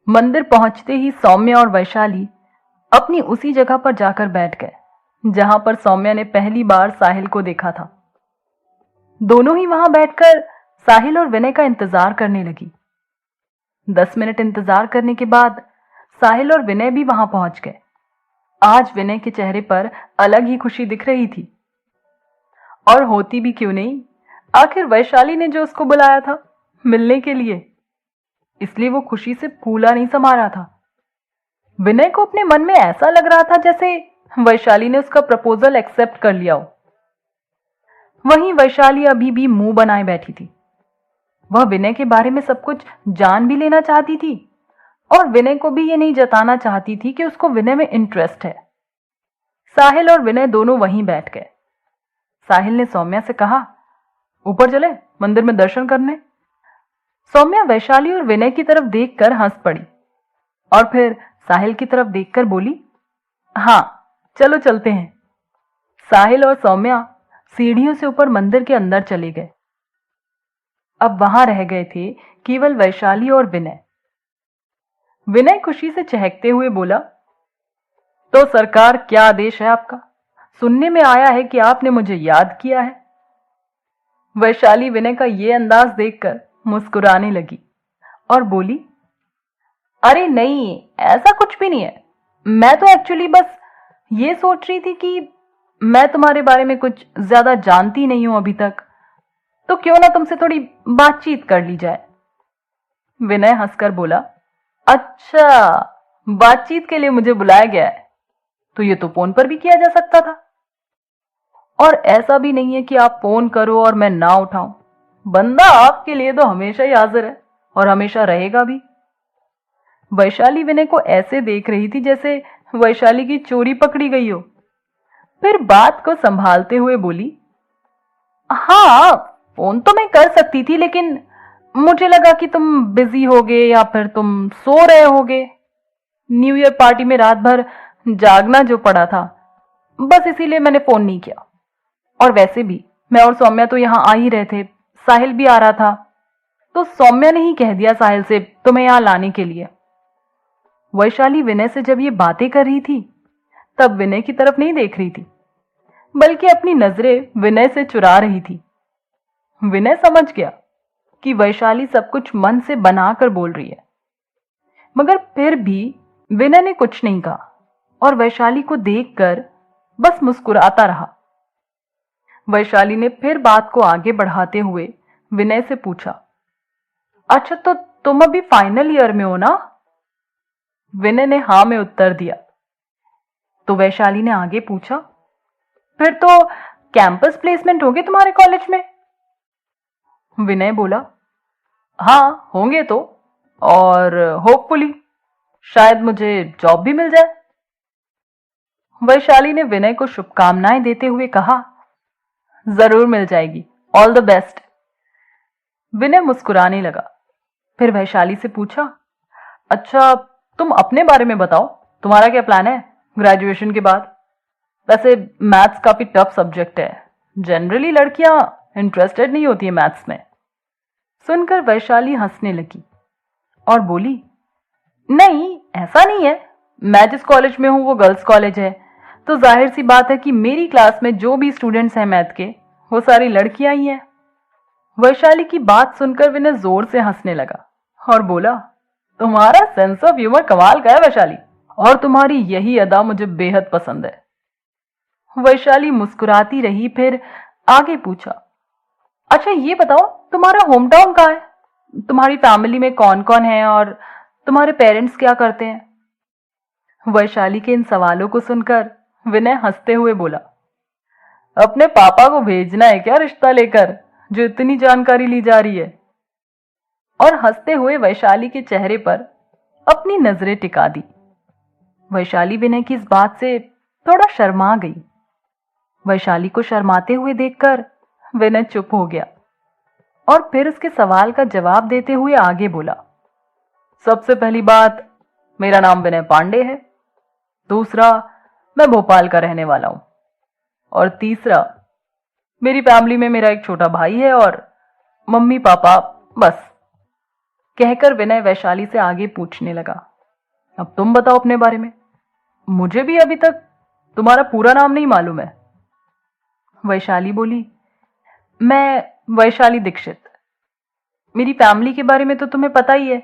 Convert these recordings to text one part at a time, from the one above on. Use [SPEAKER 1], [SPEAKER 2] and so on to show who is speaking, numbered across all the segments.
[SPEAKER 1] मंदिर पहुंचते ही सौम्या और वैशाली अपनी उसी जगह पर जाकर बैठ गए जहां पर सौम्या ने पहली बार साहिल को देखा था। दोनों ही वहां बैठकर साहिल और विनय का इंतजार करने लगी। 10 मिनट इंतजार करने के बाद साहिल और विनय भी वहां पहुंच गए। आज विनय के चेहरे पर अलग ही खुशी दिख रही थी, और होती भी क्यों नहीं, आखिर वैशाली ने जो उसको बुलाया था मिलने के लिए, इसलिए वो खुशी से फूला नहीं समा रहा था। विनय को अपने मन में ऐसा लग रहा था जैसे वैशाली ने उसका प्रपोजल एक्सेप्ट कर लिया हो। वहीं वैशाली अभी भी मुंह बनाए बैठी थी। वह विनय के बारे में सब कुछ जान भी लेना चाहती थी और विनय को भी ये नहीं जताना चाहती थी कि उसको विनय में इंटरेस्ट है। साहिल और विनय दोनों वहीं बैठ गए। साहिल ने सौम्या से कहा, ऊपर चले मंदिर में दर्शन करने। सौम्या वैशाली और विनय की तरफ देखकर हंस पड़ी और फिर साहिल की तरफ देखकर बोली, हाँ चलो चलते हैं। साहिल और सौम्या सीढ़ियों से ऊपर मंदिर के अंदर चले गए। अब वहां रह गए थे केवल वैशाली और विनय। विनय खुशी से चहकते हुए बोला, तो सरकार क्या आदेश है आपका? सुनने में आया है कि आपने मुझे याद किया है। वैशाली विनय का ये अंदाज देखकर मुस्कुराने लगी और बोली, अरे नहीं, ऐसा कुछ भी नहीं है। मैं तो एक्चुअली बस ये सोच रही थी कि मैं तुम्हारे बारे में कुछ ज्यादा जानती नहीं हूं अभी तक, तो क्यों ना तुमसे थोड़ी बातचीत कर ली जाए। विनय हंसकर बोला, अच्छा बातचीत के लिए मुझे बुलाया गया है, तो ये तो फोन पर भी किया जा सकता था। और ऐसा भी नहीं है कि आप फोन करो और मैं ना उठाऊं। बंदा आपके लिए तो हमेशा ही हाजिर है और हमेशा रहेगा भी। वैशाली विनय को ऐसे देख रही थी जैसे वैशाली की चोरी पकड़ी गई हो। फिर बात को संभालते हुए बोली, हाँ फोन तो मैं कर सकती थी, लेकिन मुझे लगा कि तुम बिजी होगे या फिर तुम सो रहे होगे। न्यू ईयर पार्टी में रात भर जागना जो पड़ा था, बस इसीलिए मैंने फोन नहीं किया। और वैसे भी मैं और सौम्या तो यहां आ ही रहे थे, साहिल भी आ रहा था, तो सौम्या ने ही कह दिया साहिल से तुम्हें यहां लाने के लिए। वैशाली विनय से जब ये बातें कर रही थी तब विनय की तरफ नहीं देख रही थी, बल्कि अपनी नजरें विनय से चुरा रही थी। विनय समझ गया कि वैशाली सब कुछ मन से बनाकर बोल रही है, मगर फिर भी विनय ने कुछ नहीं कहा और वैशाली को देखकर बस मुस्कुराता रहा। वैशाली ने फिर बात को आगे बढ़ाते हुए विनय से पूछा, अच्छा तो तुम अभी फाइनल ईयर में हो ना? विनय ने हां में उत्तर दिया। तो वैशाली ने आगे पूछा, फिर तो कैंपस प्लेसमेंट होंगे तुम्हारे कॉलेज में? विनय बोला, हाँ होंगे तो, और होपफुली शायद मुझे जॉब भी मिल जाए। वैशाली ने विनय को शुभकामनाएं देते हुए कहा, जरूर मिल जाएगी, ऑल द बेस्ट। विनय मुस्कुराने लगा। फिर वैशाली से पूछा, अच्छा तुम अपने बारे में बताओ, तुम्हारा क्या प्लान है ग्रेजुएशन के बाद? वैसे मैथ्स काफी टफ सब्जेक्ट है, जनरली लड़कियां इंटरेस्टेड नहीं होती है मैथ्स में। सुनकर वैशाली हंसने लगी और बोली, नहीं ऐसा नहीं है, मैं जिस कॉलेज में हूं वो गर्ल्स कॉलेज है, तो जाहिर सी बात है कि मेरी क्लास में जो भी स्टूडेंट्स हैं मैथ के वो सारी लड़कियां ही हैं। वैशाली की बात सुनकर विनय जोर से हंसने लगा और बोला, तुम्हारा सेंस ऑफ ह्यूमर कमाल का है वैशाली, और तुम्हारी यही अदा मुझे बेहद पसंद है। वैशाली मुस्कुराती रही, फिर आगे पूछा, अच्छा ये बताओ तुम्हारा होम टाउन कहाँ है? तुम्हारी फैमिली में कौन कौन है और तुम्हारे पेरेंट्स क्या करते हैं? वैशाली के इन सवालों को सुनकर विनय हंसते हुए बोला, अपने पापा को भेजना है क्या रिश्ता लेकर, जो इतनी जानकारी ली जा रही है? और हंसते हुए वैशाली के चेहरे पर अपनी नजरें टिका दी। वैशाली विनय की इस बात से थोड़ा शर्मा गई। वैशाली को शर्माते हुए देखकर विनय चुप हो गया और फिर उसके सवाल का जवाब देते हुए आगे बोला, सबसे पहली बात, मेरा नाम विनय पांडे है। दूसरा, मैं भोपाल का रहने वाला हूं। और तीसरा, मेरी फैमिली में मेरा एक छोटा भाई है और मम्मी पापा, बस। कहकर विनय वैशाली से आगे पूछने लगा। अब तुम बताओ अपने बारे में, मुझे भी अभी तक तुम्हारा पूरा नाम नहीं मालूम है। वैशाली बोली, मैं वैशाली दीक्षित। मेरी फैमिली के बारे में तो तुम्हें पता ही है।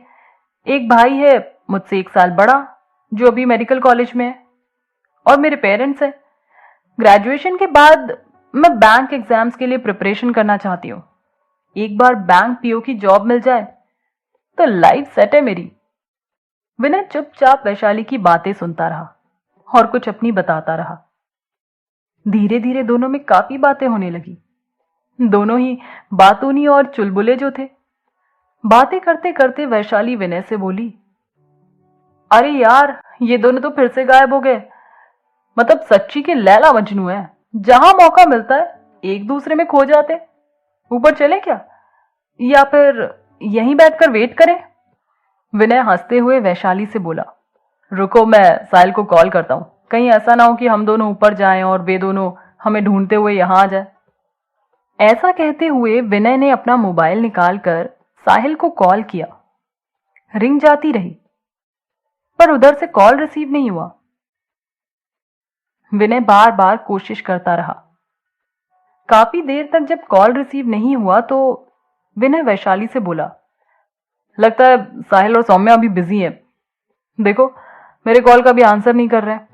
[SPEAKER 1] एक भाई है मुझसे 1 साल बड़ा जो अभी मेडिकल कॉलेज में है, और मेरे पेरेंट्स हैं। ग्रेजुएशन के बाद मैं बैंक एग्जाम्स के लिए प्रिपरेशन करना चाहती हूँ। एक बार बैंक पीओ की जॉब मिल जाए तो लाइफ सेट है मेरी। विनय चुपचाप वैशाली की बातें सुनता रहा और कुछ अपनी बताता रहा। धीरे धीरे दोनों में काफी बातें होने लगी। दोनों ही बातूनी और चुलबुले जो थे। बातें करते करते वैशाली विनय से बोली, अरे यार, ये दोनों तो फिर से गायब हो गए। मतलब सच्ची के लैला मजनू है, जहां मौका मिलता है एक दूसरे में खो जाते। ऊपर चले क्या, या फिर यहीं बैठकर वेट करें? विनय हंसते हुए वैशाली से बोला, रुको, मैं साहिल को कॉल करता हूं। कहीं ऐसा ना हो कि हम दोनों ऊपर जाएं और वे दोनों हमें ढूंढते हुए यहां आ जाए। ऐसा कहते हुए विनय ने अपना मोबाइल निकालकर साहिल को कॉल किया। रिंग जाती रही, पर उधर से कॉल रिसीव नहीं हुआ। विनय बार बार कोशिश करता रहा। काफी देर तक जब कॉल रिसीव नहीं हुआ तो विनय वैशाली से बोला, लगता है साहिल और सौम्या अभी बिजी हैं। देखो, मेरे कॉल का भी आंसर नहीं कर रहे हैं।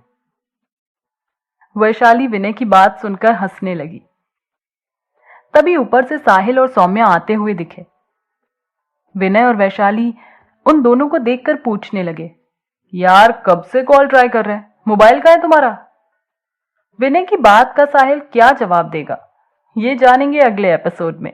[SPEAKER 1] वैशाली विनय की बात सुनकर हंसने लगी। तभी ऊपर से साहिल और सौम्या आते हुए दिखे। विनय और वैशाली उन दोनों को देखकर पूछने लगे, यार कब से कॉल ट्राई कर रहे हैं, मोबाइल कहाँ है तुम्हारा? विनय की बात का साहिल क्या जवाब देगा, ये जानेंगे अगले एपिसोड में।